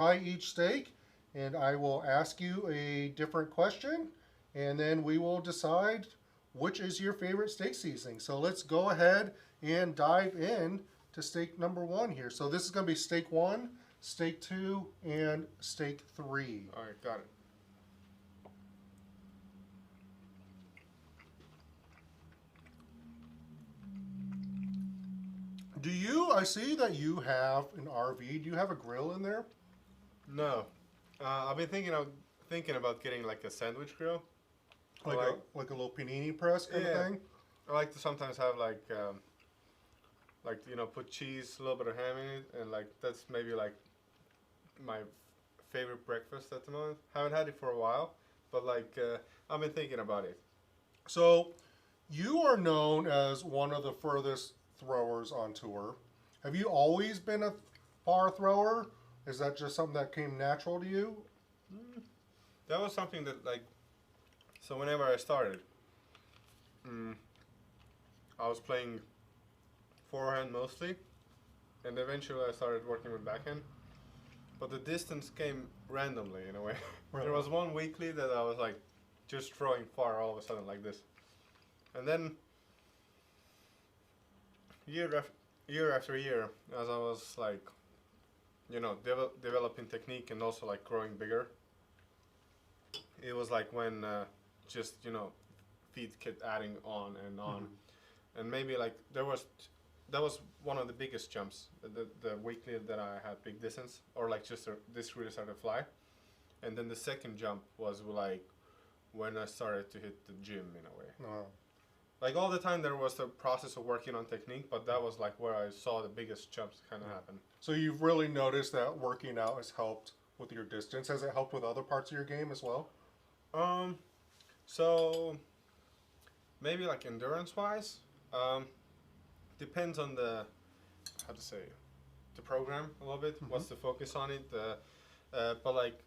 Try each steak, and I will ask you a different question, and then we will decide which is your favorite steak seasoning. So let's go ahead and dive in to steak number one here. So this is going to be steak one, steak two, and steak three. All right, got it. I see that you have an RV. Do you have a grill in there? No, I've been thinking about getting like a sandwich grill. Like, Like, like a little panini press kind of yeah, thing? I like to sometimes have like put cheese, a little bit of ham in it, and like that's maybe like my favorite breakfast at the moment. Haven't had it for a while, but like I've been thinking about it. So, you are known as one of the furthest throwers on tour. Have you always been a far thrower? Is that just something that came natural to you? Mm, that was something that like so whenever I started, mm, I was playing forehand mostly, and eventually I started working with backhand. But the distance came randomly in a way. There Really? was one weekly that I was like just throwing far all of a sudden like this, and then year after year, as I was like developing technique and also like growing bigger, it was like when just feet kept adding on and on, Mhm. and maybe like that was one of the biggest jumps, the weekly that I had big distance, or like just this really started to fly. And then the second jump was like when I started to hit the gym in a way. Uh, Like all the time there was the process of working on technique, but that was like where I saw the biggest jumps kind of yeah. happen. So you've really noticed that working out has helped with your distance. Has it helped with other parts of your game as well? Um, so maybe like endurance wise, um, depends on the how to say the program a little bit. Hmm. What's the focus on it? But like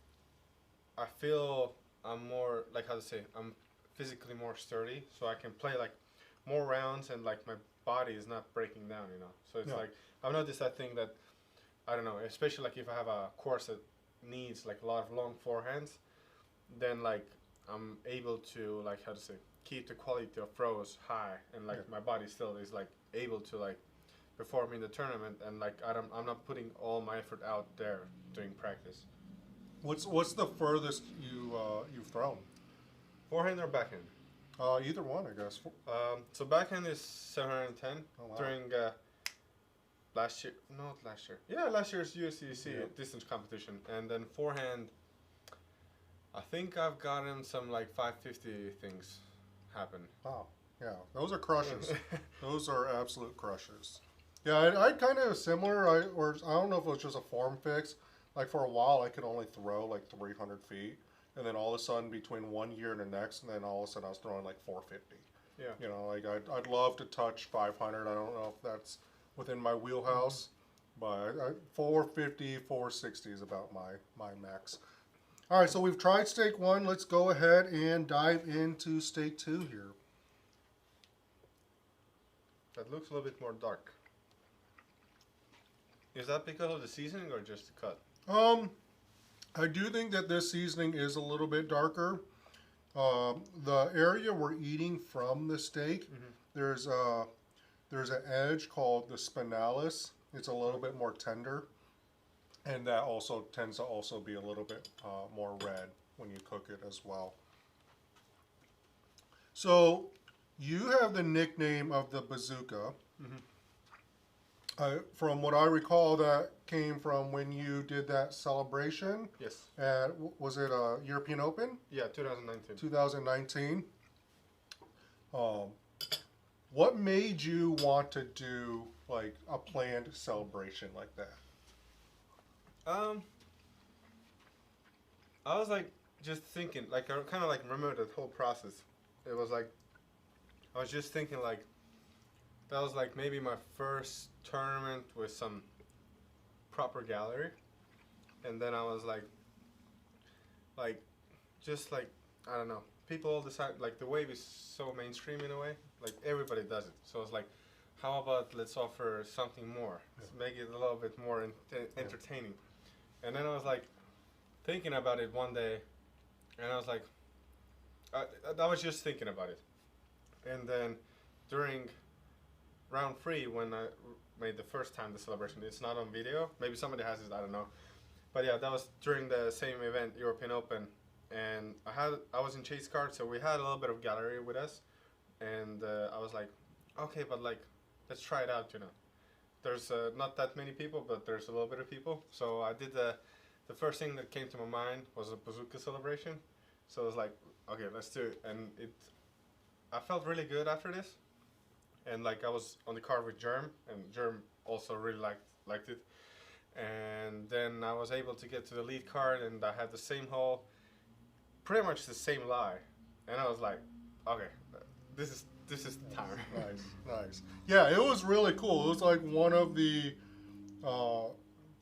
I feel I'm more like how to say I'm physically more sturdy, so I can play like more rounds and like my body is not breaking down. So it's Yeah. like I've noticed that thing that I don't know, especially like if I have a course that needs like a lot of long forehands, then like I'm able to like how to say keep the quality of throws high, and Yeah. like my body still is like able to like perform in the tournament, and like I'm not putting all my effort out there during practice. What's the furthest you've thrown? Forehand or backhand? Either one, I guess. So backhand is 710 Oh wow. during last year, not last year. Yeah, last year's USDC Yeah. distance competition, and then forehand. I think I've gotten some like 550 things happen. Wow. Yeah. Those are crushes. Those are absolute crushes. Yeah, I kind of similar. I don't know if it was just a form fix. Like for a while, I could only throw like 300 feet, and then all of a sudden, between one year and the next, and then all of a sudden, I was throwing like 450. Yeah. Like I'd love to touch 500. I don't know if that's within my wheelhouse, but 450, 460 is about my max. All right, so we've tried steak one. Let's go ahead and dive into steak two here. That looks a little bit more dark. Is that because of the seasoning or just the cut? Um, I do think that this seasoning is a little bit darker. The area we're eating from the steak, Mm-hmm. there's a there's an edge called the spinalis. It's a little bit more tender, and that also tends to also be a little bit more red when you cook it as well. So you have the nickname of the bazooka. Mm-hmm. From what I recall, that came from when you did that celebration Yes. at, was it a European Open? Yeah, 2019. 2019. Um, what made you want to do like a planned celebration like that? Um, I was like just thinking, like I kind of like remember that whole process. It was like I was just thinking like that was like maybe my first tournament with some proper gallery, and then I was like just like I don't know. People all decide like the wave is so mainstream in a way. Like everybody does it. So it's like, how about let's offer something more? Yeah. Let's make it a little bit more Yeah. entertaining. And then I was like thinking about it one day, and I was like, I was just thinking about it. And then during round three, when I made the first time the celebration, it's not on video. Maybe somebody has it, I don't know. But yeah, that was during the same event, European Open, and I was in chase card, so we had a little bit of gallery with us, and I was like, okay, but like, let's try it out, you know. There's not that many people, but there's a little bit of people. So I did the first thing that came to my mind was a bazooka celebration. So I was like, okay, let's do it, and I felt really good after this, and like I was on the card with Germ, and Germ also really liked it. And then I was able to get to the lead card, and I had the same hole, pretty much the same lie, and I was like, okay, this is the time. Nice, nice. Yeah, it was really cool. It was like one of the, I don't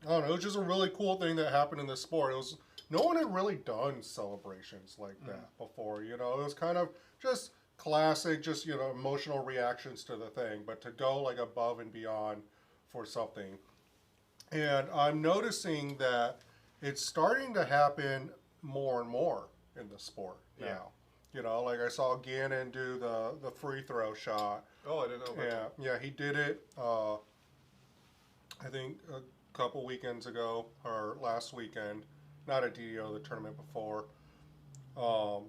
know, it was just a really cool thing that happened in this sport. It was no one had really done celebrations like that before. You know, it was kind of just classic, just emotional reactions to the thing, but to go like above and beyond for something. And I'm noticing that it's starting to happen more and more in the sport now. Yeah. You know, like I saw Gannon do the free throw shot. Oh, I didn't know about that. Yeah, he did it. I think a couple weekends ago or last weekend, not at DDO, the tournament before. You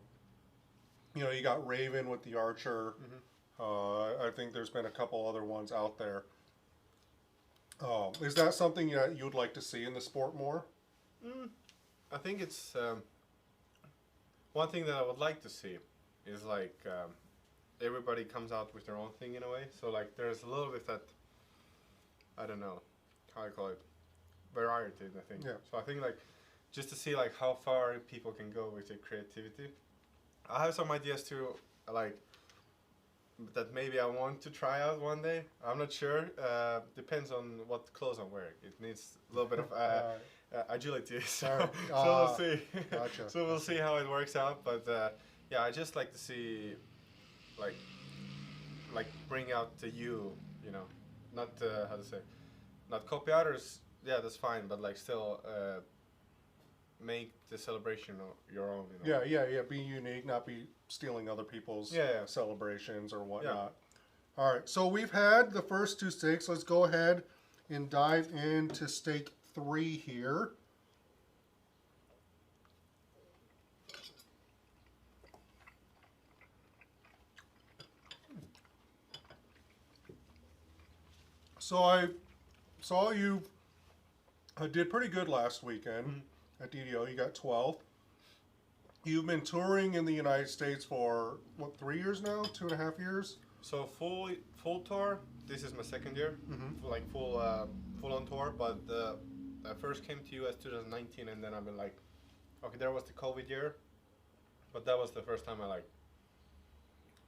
got Raven with the archer. I think there's been a couple other ones out there. Is that something that you would like to see in the sport more? I think it's one thing that I would like to see is like everybody comes out with their own thing in a way. So like there's a little bit that I don't know how I call it variety. I think. Yeah. So I think like just to see like how far people can go with their creativity. I have some ideas too, like that maybe I want to try out one day. I'm not sure. Depends on what clothes I'm wearing. It needs a little bit of agility. So we'll see. Gotcha. So we'll see how it works out. But yeah, I just like to see like bring out the you know, not how to say, not copy others. Yeah, that's fine. But like still make the celebration your own. You know? Yeah. Be unique, not be stealing other people's celebrations or whatnot. Yeah. All right, so we've had the first two stakes. Let's go ahead and dive into stake 3 here. So I saw you did pretty good last weekend at DDO. You got 12th. You've been touring in the United States for, what, 3 years now? 2.5 years? So full tour, this is my second year, like full on tour, but I first came to US 2019, and then I've been like, okay, there was the COVID year, but that was the first time I like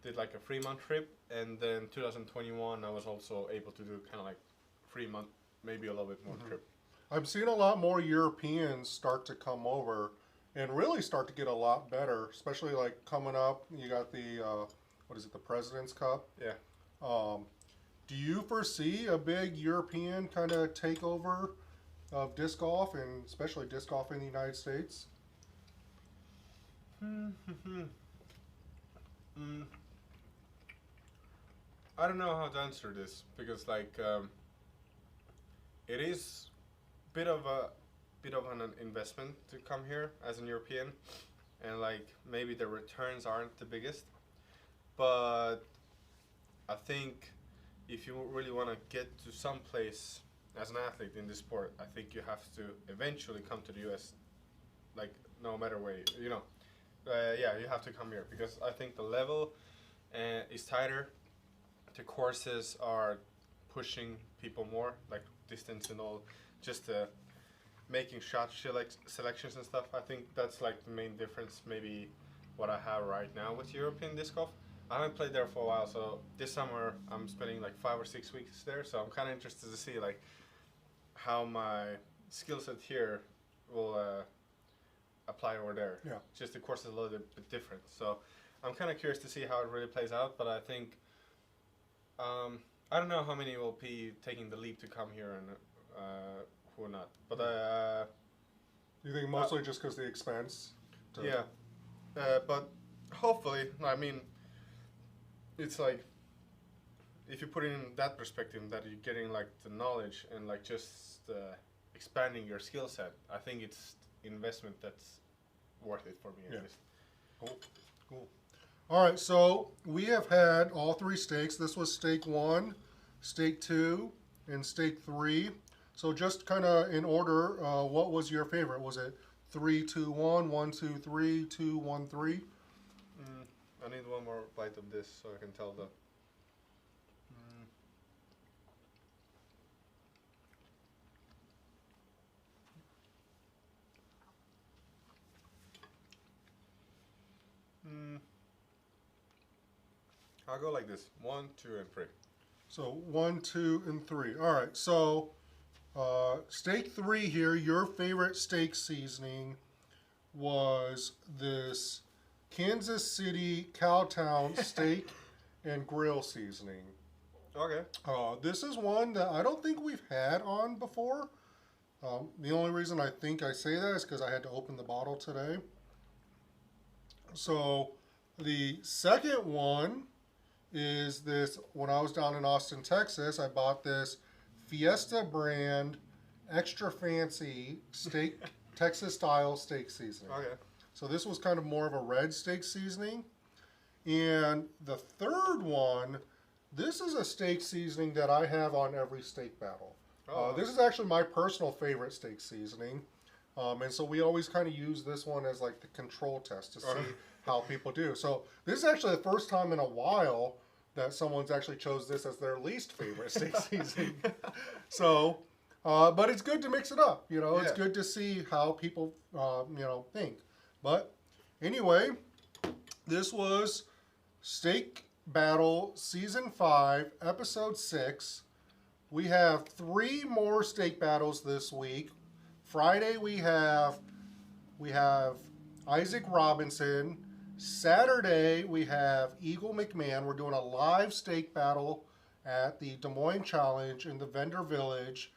did like a 3-month trip, and then 2021 I was also able to do kind of like 3-month, maybe a little bit more trip. I've seen a lot more Europeans start to come over and really start to get a lot better, especially like coming up. You got the, what is it, the President's Cup? Yeah. Do you foresee a big European kind of takeover of disc golf, and especially disc golf in the United States? I don't know how to answer this because like it is bit of an investment to come here as an European, and like maybe the returns aren't the biggest, but I think if you really want to get to some place as an athlete in this sport, I think you have to eventually come to the US, like no matter where you know. Yeah, you have to come here because I think the level is tighter. The courses are pushing people more, like distance and all, just making shot selections and stuff. I think that's like the main difference, maybe what I have right now with European disc golf. I haven't played there for a while, so this summer I'm spending like 5 or 6 weeks there, so I'm kind of interested to see like how my skill set here will apply over there. Yeah. Just the course is a little bit different, so I'm kind of curious to see how it really plays out, but I think I don't know how many will be taking the leap to come here and who not. But You think mostly just because the expense? Yeah, but hopefully, I mean, it's like if you put it in that perspective, that you're getting like the knowledge and like just expanding your skill set. I think it's investment that's worth it for me Yeah. at least. Cool. Cool. All right, so we have had all three steaks. This was steak 1, steak 2, and steak 3. So just kind of in order, what was your favorite? Was it 3, 2, 1, 1, 2, 3, 2, 1, 3? I need one more bite of this so I can tell the. Mm, I'll go like this: 1, 2, and 3. So 1, 2, and 3. All right, so steak 3 here, your favorite steak seasoning was this Kansas City Cowtown steak and grill seasoning. Okay. This is one that I don't think we've had on before. The only reason I think I say that is because I had to open the bottle today. So the second one is this. When I was down in Austin, Texas, I bought this Fiesta brand extra fancy steak, Texas style steak seasoning. Okay. So this was kind of more of a red steak seasoning. And the third one, this is a steak seasoning that I have on every steak battle. This is actually my personal favorite steak seasoning. And so we always kind of use this one as like the control test to see how people do. So this is actually the first time in a while that someone's actually chose this as their least favorite steak seasoning. So, but it's good to mix it up. You know, it's good to see how people, think. But anyway, this was Steak Battle Season 5, Episode 6. We have 3 more steak battles this week. Friday we have Isaac Robinson. Saturday we have Eagle McMahon. We're doing a live steak battle at the Des Moines Challenge in the Vendor Village.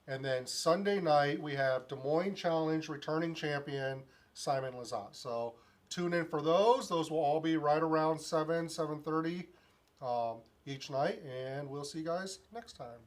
And then Sunday night we have Des Moines Challenge returning champion Simon Lazat. So tune in for those. Those will all be right around 7:30 each night. And we'll see you guys next time.